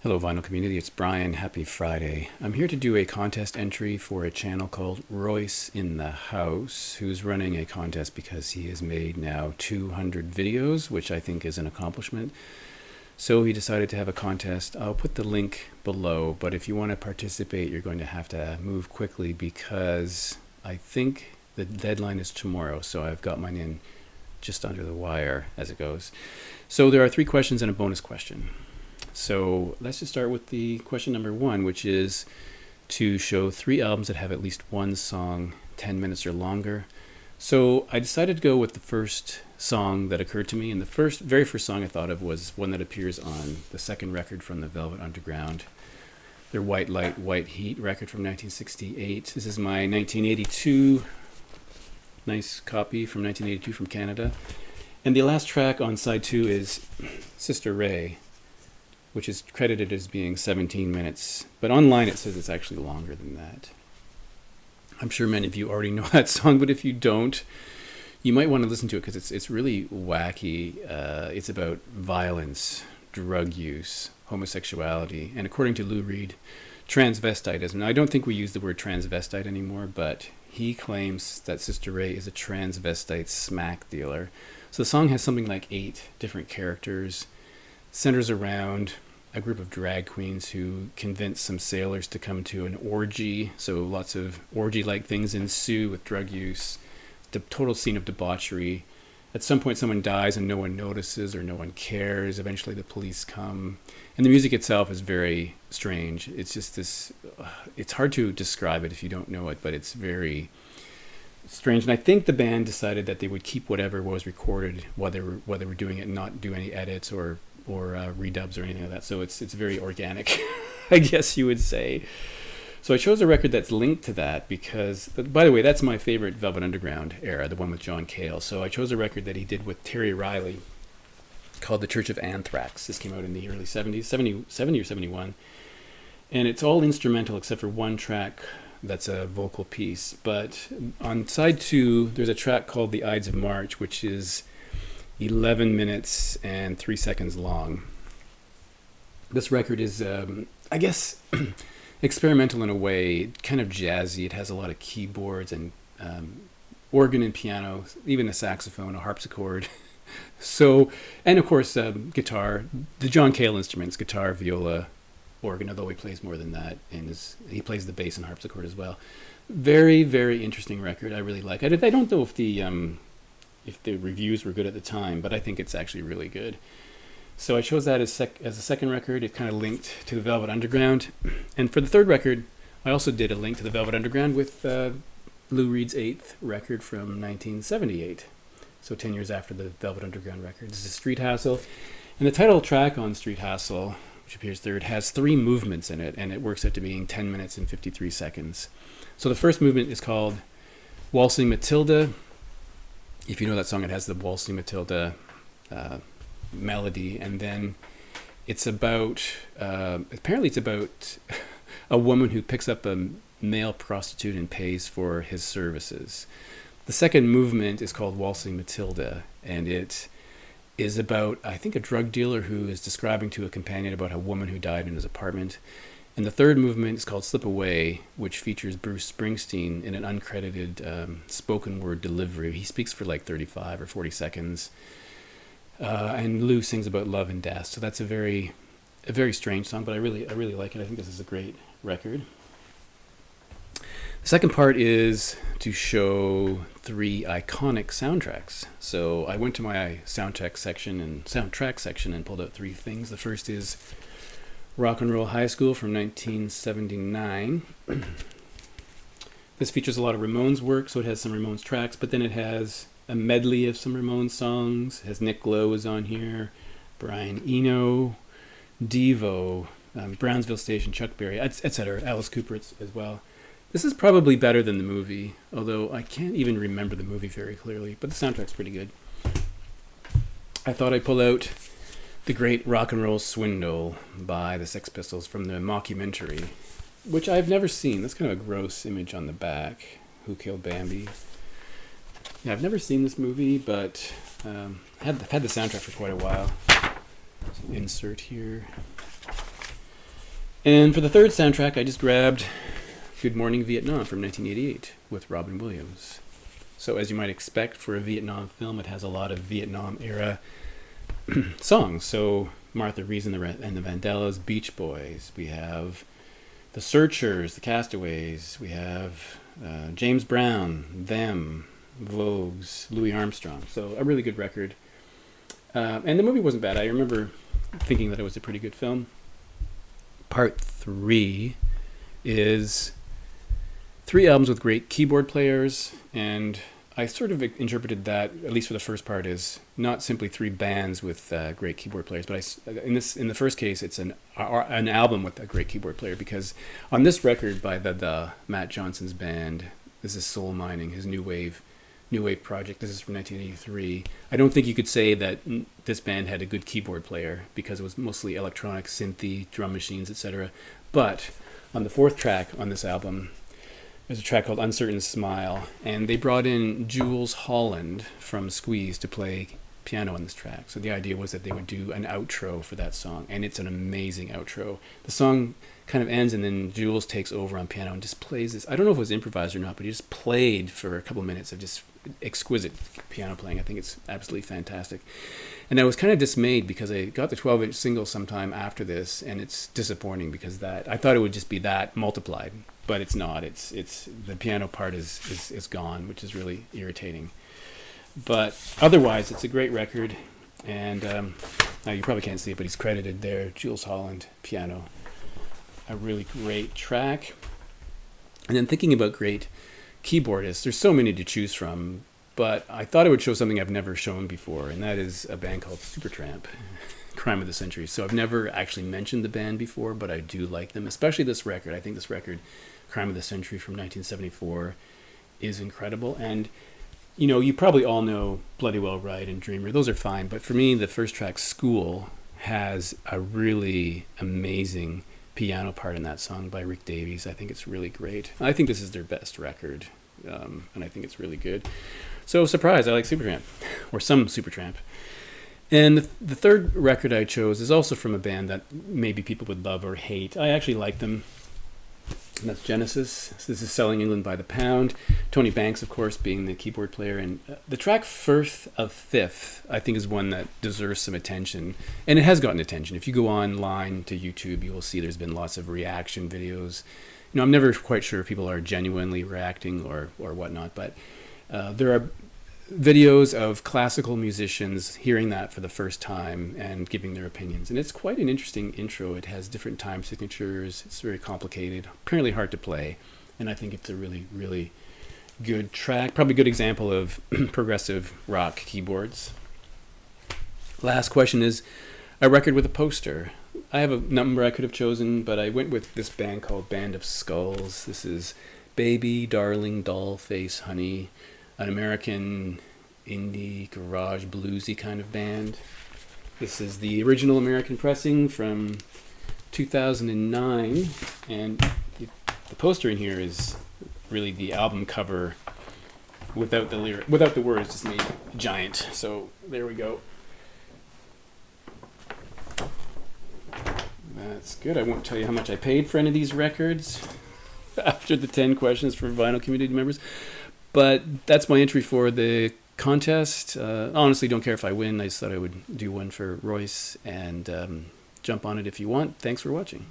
Hello, Vinyl Community. It's Brian. Happy Friday. I'm here to do a contest entry for a channel called Royce in the House, who's running a contest because he has made now 200 videos, which I think is an accomplishment. So he decided to have a contest. I'll put the link below, but if you want to participate, you're going to have to move quickly because I think the deadline is tomorrow. So I've got mine in just under the wire as it goes. So there are 3 questions and a bonus question. So let's just start with the question number 1, which is to show 3 albums that have at least one song 10 minutes or longer. So I decided to go with the first song that occurred to me, and the very first song I thought of was one that appears on the second record from the Velvet Underground, their White Light, White Heat record from 1968. This is my 1982, nice copy from 1982 from Canada. And the last track on side 2 is Sister Ray, which is credited as being 17 minutes. But online it says it's actually longer than that. I'm sure many of you already know that song, but if you don't, you might want to listen to it because it's really wacky. It's about violence, drug use, homosexuality, and according to Lou Reed, transvestitism. Now, I don't think we use the word transvestite anymore, but he claims that Sister Ray is a transvestite smack dealer. So the song has something like 8 different characters, centers around a group of drag queens who convince some sailors to come to an orgy. So lots of orgy-like things ensue with drug use, the total scene of debauchery. At some point someone dies and no one notices or no one cares. Eventually the police come. And the music itself is very strange. It's just this, it's hard to describe it if you don't know it, but it's very strange. And I think the band decided that they would keep whatever was recorded while they were doing it and not do any edits or redubs or anything like that. So it's very organic, I guess you would say. So I chose a record that's linked to that because, by the way, that's my favorite Velvet Underground era, the one with John Cale. So I chose a record that he did with Terry Riley called The Church of Anthrax. This came out in the early 70s, 70 or 71. And it's all instrumental except for one track that's a vocal piece. But on side 2, there's a track called The Ides of March, which is 11 minutes and 3 seconds long. This record is, I guess, experimental in a way, kind of jazzy. It has a lot of keyboards and organ and piano, even a saxophone, a harpsichord. So, and of course, guitar, the John Cale instruments, guitar, viola, organ, although he plays more than that, and he plays the bass and harpsichord as well. Very, very interesting record. I really like it. I don't know if the reviews were good at the time, but I think it's actually really good. So I chose that as a second record. It kind of linked to the Velvet Underground. And for the third record, I also did a link to the Velvet Underground with Lou Reed's 8th record from 1978. So 10 years after the Velvet Underground record. This is Street Hassle. And the title track on Street Hassle, which appears third, has 3 movements in it, and it works out to being 10 minutes and 53 seconds. So the first movement is called Waltzing Matilda. If you know that song, it has the Waltzing Matilda melody, and then it's about, apparently it's about a woman who picks up a male prostitute and pays for his services. The second movement is called Waltzing Matilda, and it is about, I think, a drug dealer who is describing to a companion about a woman who died in his apartment. And the third movement is called Slip Away, which features Bruce Springsteen in an uncredited spoken word delivery. He speaks for like 35 or 40 seconds. And Lou sings about love and death. So that's a very strange song, but I really like it. I think this is a great record. The second part is to show 3 iconic soundtracks. So I went to my soundtrack section and pulled out 3 things. The first is Rock and Roll High School from 1979. This features a lot of Ramones work, so it has some Ramones tracks, but then it has a medley of some Ramones songs. It has Nick Lowe is on here, Brian Eno, Devo, Brownsville Station, Chuck Berry, etc. Alice Cooper as well. This is probably better than the movie, although I can't even remember the movie very clearly, but the soundtrack's pretty good. I thought I'd pull out The Great Rock and Roll Swindle by the Sex Pistols from the mockumentary, which I've never seen. That's kind of a gross image on the back. Who Killed Bambi? Yeah, I've never seen this movie, but I've had the soundtrack for quite a while. So insert here. And for the third soundtrack, I just grabbed Good Morning Vietnam from 1988 with Robin Williams. So as you might expect for a Vietnam film, it has a lot of Vietnam era songs. So Martha Reeves and the Vandellas, Beach Boys. We have the Searchers, the Castaways. We have James Brown, Them, Vogues, Louis Armstrong. So a really good record. And the movie wasn't bad. I remember thinking that it was a pretty good film. Part 3 is 3 albums with great keyboard players, and I sort of interpreted that, at least for the first part, as not simply 3 bands with great keyboard players, but in the first case, it's an album with a great keyboard player, because on this record by the Matt Johnson's band, this is Soul Mining, his new wave project. This is from 1983. I don't think you could say that this band had a good keyboard player because it was mostly electronic, synthy, drum machines, etc. But on the 4th track on this album, there's a track called Uncertain Smile, and they brought in Jules Holland from Squeeze to play piano on this track. So the idea was that they would do an outro for that song, and it's an amazing outro. The song kind of ends, and then Jules takes over on piano and just plays this. I don't know if it was improvised or not, but he just played for a couple of minutes of just exquisite piano playing. I think it's absolutely fantastic. And I was kind of dismayed because I got the 12-inch single sometime after this, and it's disappointing because I thought it would just be that multiplied, but it's not. It's the piano part is gone, which is really irritating. But otherwise, it's a great record, and now you probably can't see it, but he's credited there, Jules Holland, piano. A really great track. And then thinking about great keyboardists, there's so many to choose from, but I thought I would show something I've never shown before, and that is a band called Supertramp, Crime of the Century. So I've never actually mentioned the band before, but I do like them, especially this record. I think this record, Crime of the Century from 1974, is incredible. And you probably all know Bloody Well Right and Dreamer. Those are fine, but for me, the first track, School, has a really amazing piano part in that song by Rick Davies. I think it's really great. I think this is their best record, and I think it's really good. So, surprise, I like Supertramp, or some Supertramp. And the third record I chose is also from a band that maybe people would love or hate. I actually like them. And that's Genesis. So this is Selling England by the Pound. Tony Banks, of course, being the keyboard player. And the track Firth of Fifth, I think, is one that deserves some attention. And it has gotten attention. If you go online to YouTube, you will see there's been lots of reaction videos. I'm never quite sure if people are genuinely reacting or whatnot, but there are videos of classical musicians hearing that for the first time and giving their opinions. And it's quite an interesting intro. It has different time signatures. It's very complicated, apparently hard to play. And I think it's a really, really good track. Probably a good example of progressive rock keyboards. Last question is a record with a poster. I have a number I could have chosen, but I went with this band called Band of Skulls. This is Baby, Darling, Doll Face, Honey, an American indie garage bluesy kind of band. This is the original American pressing from 2009, and the poster in here is really the album cover without the words, just made giant. So there we go. That's good. I won't tell you how much I paid for any of these records after the 10 questions for vinyl community members. But that's my entry for the contest. Honestly, don't care if I win. I just thought I would do one for Royce, and jump on it if you want. Thanks for watching.